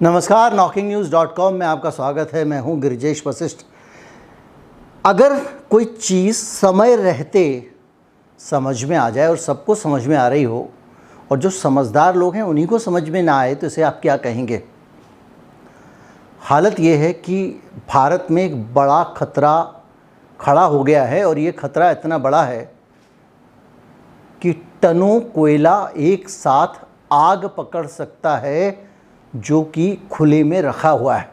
नमस्कार, knocking-news.com में आपका स्वागत है। मैं हूं गिरिजेश वशिष्ठ। अगर कोई चीज़ समय रहते समझ में आ जाए और सबको समझ में आ रही हो और जो समझदार लोग हैं उन्हीं को समझ में ना आए तो इसे आप क्या कहेंगे। हालत ये है कि भारत में एक बड़ा खतरा खड़ा हो गया है और ये खतरा इतना बड़ा है कि टनों कोयला एक साथ आग पकड़ सकता है जो कि खुले में रखा हुआ है।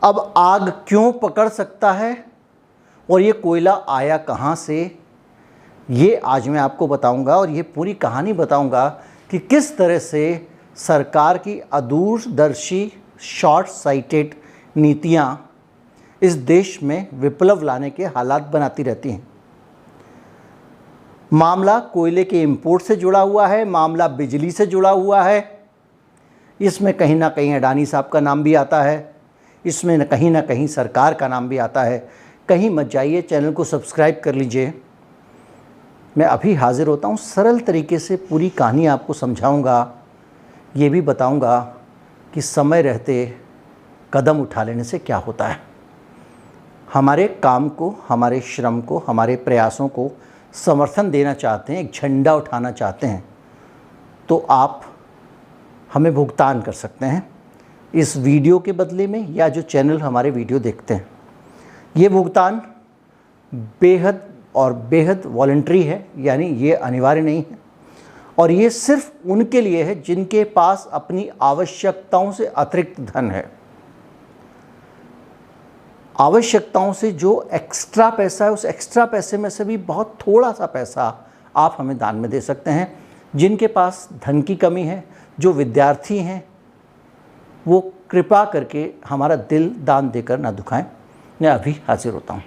अब आग क्यों पकड़ सकता है और ये कोयला आया कहाँ से, ये आज मैं आपको बताऊंगा और ये पूरी कहानी बताऊंगा कि किस तरह से सरकार की अदूरदर्शी शॉर्ट साइटेड नीतियाँ इस देश में विप्लव लाने के हालात बनाती रहती हैं। मामला कोयले के इंपोर्ट से जुड़ा हुआ है, मामला बिजली से जुड़ा हुआ है। इसमें कहीं ना कहीं अडानी साहब का नाम भी आता है, इसमें कहीं ना कहीं सरकार का नाम भी आता है। कहीं मत जाइए, चैनल को सब्सक्राइब कर लीजिए। मैं अभी हाजिर होता हूँ, सरल तरीके से पूरी कहानी आपको समझाऊंगा। ये भी बताऊंगा कि समय रहते कदम उठा लेने से क्या होता है। हमारे काम को, हमारे श्रम को, हमारे प्रयासों को समर्थन देना चाहते हैं, एक झंडा उठाना चाहते हैं, तो आप हमें भुगतान कर सकते हैं इस वीडियो के बदले में, या जो चैनल हमारे वीडियो देखते हैं। ये भुगतान बेहद वॉलंटरी है, यानी ये अनिवार्य नहीं है और ये सिर्फ उनके लिए है जिनके पास अपनी आवश्यकताओं से अतिरिक्त धन है। आवश्यकताओं से जो एक्स्ट्रा पैसा है, उस एक्स्ट्रा पैसे में से भी बहुत थोड़ा सा पैसा आप हमें दान में दे सकते हैं। जिनके पास धन की कमी है, जो विद्यार्थी हैं, वो कृपा करके हमारा दिल दान देकर ना दुखाएं। मैं अभी हाजिर होता हूँ।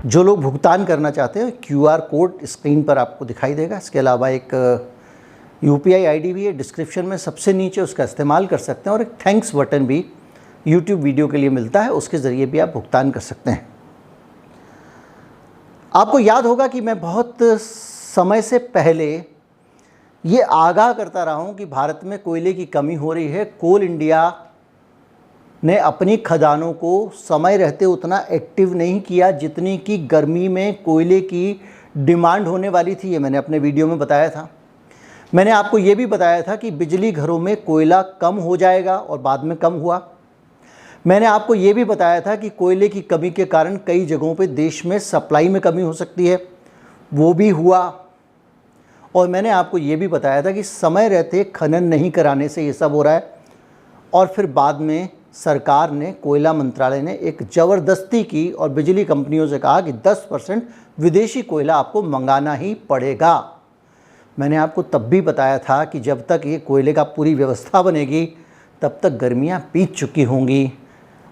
जो लोग भुगतान करना चाहते हैं, QR कोड स्क्रीन पर आपको दिखाई देगा। इसके अलावा एक UPI ID भी है डिस्क्रिप्शन में सबसे नीचे, उसका इस्तेमाल कर सकते हैं। और एक थैंक्स बटन भी YouTube वीडियो के लिए मिलता है, उसके ज़रिए भी आप भुगतान कर सकते हैं। आपको याद होगा कि मैं बहुत समय से पहले ये आगाह करता रहा हूँ कि भारत में कोयले की कमी हो रही है। कोल इंडिया ने अपनी खदानों को समय रहते उतना एक्टिव नहीं किया जितनी कि गर्मी में कोयले की डिमांड होने वाली थी। ये मैंने अपने वीडियो में बताया था। मैंने आपको ये भी बताया था कि बिजली घरों में कोयला कम हो जाएगा और बाद में कम हुआ। मैंने आपको ये भी बताया था कि कोयले की कमी के कारण कई जगहों पे देश में सप्लाई में कमी हो सकती है, वो भी हुआ। और मैंने आपको ये भी बताया था कि समय रहते खनन नहीं कराने से ये सब हो रहा है। और फिर बाद में सरकार ने, कोयला मंत्रालय ने एक ज़बरदस्ती की और बिजली कंपनियों से कहा कि 10% विदेशी कोयला आपको मंगाना ही पड़ेगा। मैंने आपको तब भी बताया था कि जब तक ये कोयले का पूरी व्यवस्था बनेगी तब तक गर्मियाँ बीत चुकी होंगी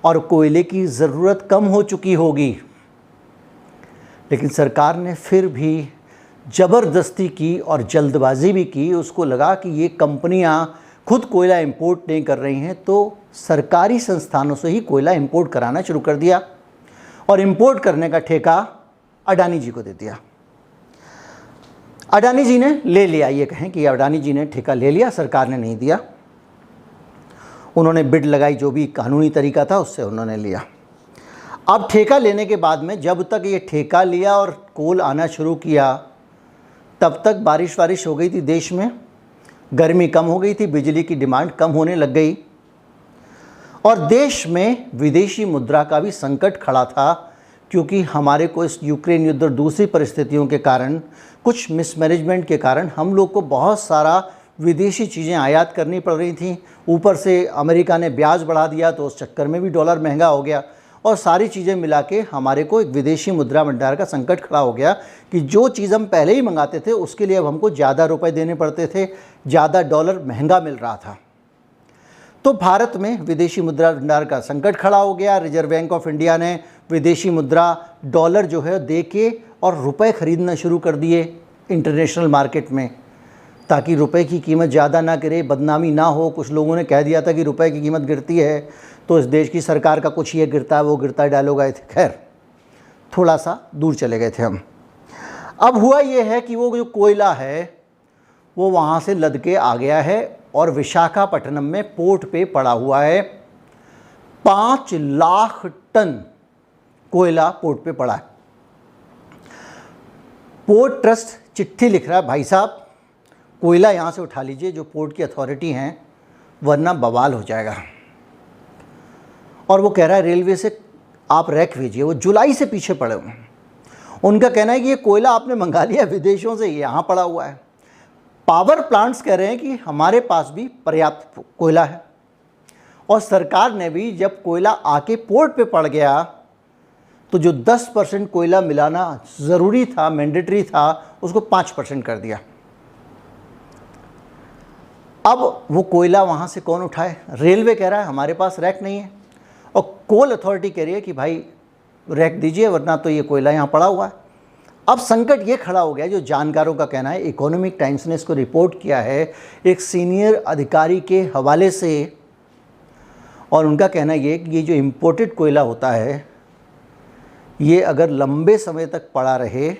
और कोयले की ज़रूरत कम हो चुकी होगी। लेकिन सरकार ने फिर भी ज़बरदस्ती की और जल्दबाजी भी की। उसको लगा कि ये कंपनियां खुद कोयला इंपोर्ट नहीं कर रही हैं, तो सरकारी संस्थानों से ही कोयला इंपोर्ट कराना शुरू कर दिया और इंपोर्ट करने का ठेका अडानी जी को दे दिया। अडानी जी ने ले लिया, ये कहें कि अडानी जी ने ठेका ले लिया, सरकार ने नहीं दिया। उन्होंने बिड लगाई, जो भी कानूनी तरीका था उससे उन्होंने लिया। अब ठेका लेने के बाद में जब तक ये ठेका लिया और कोल आना शुरू किया तब तक बारिश हो गई थी देश में, गर्मी कम हो गई थी, बिजली की डिमांड कम होने लग गई और देश में विदेशी मुद्रा का भी संकट खड़ा था, क्योंकि हमारे को इस यूक्रेन युद्ध और दूसरी परिस्थितियों के कारण, कुछ मिसमैनेजमेंट के कारण हम लोग को बहुत सारा विदेशी चीज़ें आयात करनी पड़ रही थी। ऊपर से अमेरिका ने ब्याज बढ़ा दिया तो उस चक्कर में भी डॉलर महंगा हो गया और सारी चीज़ें मिला के हमारे को एक विदेशी मुद्रा भंडार का संकट खड़ा हो गया कि जो चीज़ हम पहले ही मंगाते थे उसके लिए अब हमको ज़्यादा रुपए देने पड़ते थे, ज़्यादा डॉलर महंगा मिल रहा था। तो भारत में विदेशी मुद्रा भंडार का संकट खड़ा हो गया। रिजर्व बैंक ऑफ इंडिया ने विदेशी मुद्रा डॉलर जो है दे के और रुपए ख़रीदना शुरू कर दिए इंटरनेशनल मार्केट में, ताकि रुपए की कीमत ज़्यादा ना गिरे, बदनामी ना हो। कुछ लोगों ने कह दिया था कि रुपए की कीमत गिरती है तो इस देश की सरकार का कुछ ये गिरता है वो गिरता है, डायलॉग आए थे। खैर, थोड़ा सा दूर चले गए थे हम। अब हुआ ये है कि वो जो कोयला है वो वहाँ से लद के आ गया है और विशाखापट्टनम में पोर्ट पे पड़ा हुआ है। 5 लाख टन कोयला पोर्ट पे पड़ा है। पोर्ट ट्रस्ट चिट्ठी लिख रहा है, भाई साहब कोयला यहाँ से उठा लीजिए जो पोर्ट की अथॉरिटी हैं, वरना बवाल हो जाएगा। और वो कह रहा है रेलवे से आप रैक भेजिए, वो जुलाई से पीछे पड़े हुए हैं। उनका कहना है कि ये कोयला आपने मंगा लिया विदेशों से, यहाँ पड़ा हुआ है। पावर प्लांट्स कह रहे हैं कि हमारे पास भी पर्याप्त कोयला है, और सरकार ने भी जब कोयला आके पोर्ट पे पड़ गया तो जो 10% कोयला मिलाना ज़रूरी था, मैंडेटरी था, उसको 5% कर दिया। अब वो कोयला वहाँ से कौन उठाए? रेलवे कह रहा है हमारे पास रैक नहीं है, और कोल अथॉरिटी कह रही है कि भाई रैक दीजिए वरना तो ये कोयला यहाँ पड़ा हुआ है। अब संकट ये खड़ा हो गया, जो जानकारों का कहना है, इकोनॉमिक टाइम्स ने इसको रिपोर्ट किया है एक सीनियर अधिकारी के हवाले से, और उनका कहना ये कि ये जो इम्पोर्टेड कोयला होता है ये अगर लंबे समय तक पड़ा रहे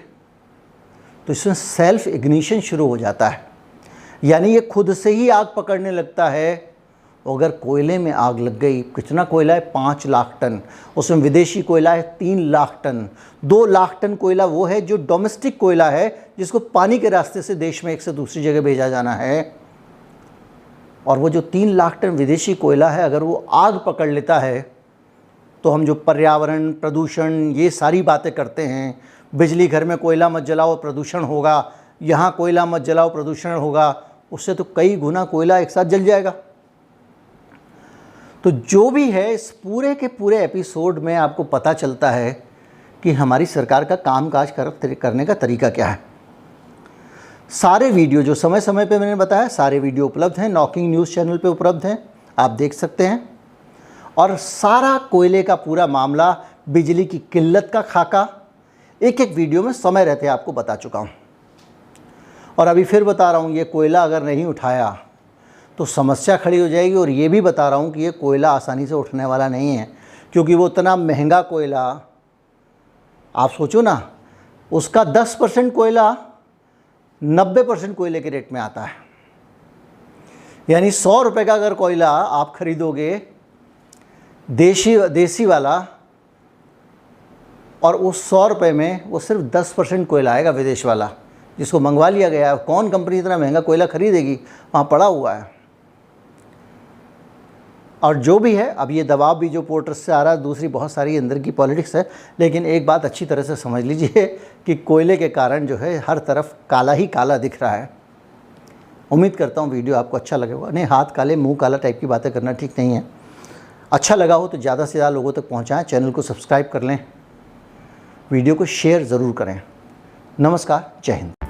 तो इसमें सेल्फ इग्निशन शुरू हो जाता है, यानी ये खुद से ही आग पकड़ने लगता है। अगर कोयले में आग लग गई, कितना कोयला है? 5 लाख टन, उसमें विदेशी कोयला है 3 लाख टन। 2 लाख टन कोयला वो है जो डोमेस्टिक कोयला है, जिसको पानी के रास्ते से देश में एक से दूसरी जगह भेजा जाना है। और वो जो 3 लाख टन विदेशी कोयला है, अगर वो आग पकड़ लेता है तो हम जो पर्यावरण प्रदूषण ये सारी बातें करते हैं, बिजली घर में कोयला मत जलाओ प्रदूषण होगा, यहाँ कोयला मत जलाओ प्रदूषण होगा, उससे तो कई गुना कोयला एक साथ जल जाएगा। तो जो भी है, इस पूरे के पूरे एपिसोड में आपको पता चलता है कि हमारी सरकार का कामकाज करने का तरीका क्या है। सारे वीडियो जो समय समय पे मैंने बताया, सारे वीडियो उपलब्ध हैं, नॉकिंग न्यूज़ चैनल पे उपलब्ध हैं, आप देख सकते हैं। और सारा कोयले का पूरा मामला, बिजली की किल्लत का खाका एक एक वीडियो में समय रहते आपको बता चुका हूँ। और अभी फिर बता रहा हूँ, ये कोयला अगर नहीं उठाया तो समस्या खड़ी हो जाएगी। और ये भी बता रहा हूँ कि ये कोयला आसानी से उठने वाला नहीं है, क्योंकि वो इतना महंगा कोयला, आप सोचो ना, उसका 10% कोयला 90% कोयले के रेट में आता है। यानी 100 रुपये का अगर कोयला आप खरीदोगे देसी वाला, और उस 100 रुपये में वो सिर्फ 10% कोयला आएगा विदेश वाला, जिसको मंगवा लिया गया है। कौन कंपनी इतना महंगा कोयला खरीदेगी? वहाँ पड़ा हुआ है। और जो भी है, अब ये दबाव भी जो पोर्ट ट्रस्ट से आ रहा है, दूसरी बहुत सारी अंदर की पॉलिटिक्स है। लेकिन एक बात अच्छी तरह से समझ लीजिए कि कोयले के कारण जो है हर तरफ काला ही काला दिख रहा है। उम्मीद करता हूँ वीडियो आपको अच्छा लगेगा। नहीं, हाथ काले मुंह काला टाइप की बातें करना ठीक नहीं है। अच्छा लगा हो तो ज़्यादा से ज़्यादा लोगों तक पहुँचाएँ, चैनल को सब्सक्राइब कर लें, वीडियो को शेयर ज़रूर करें। नमस्कार, जय हिंद।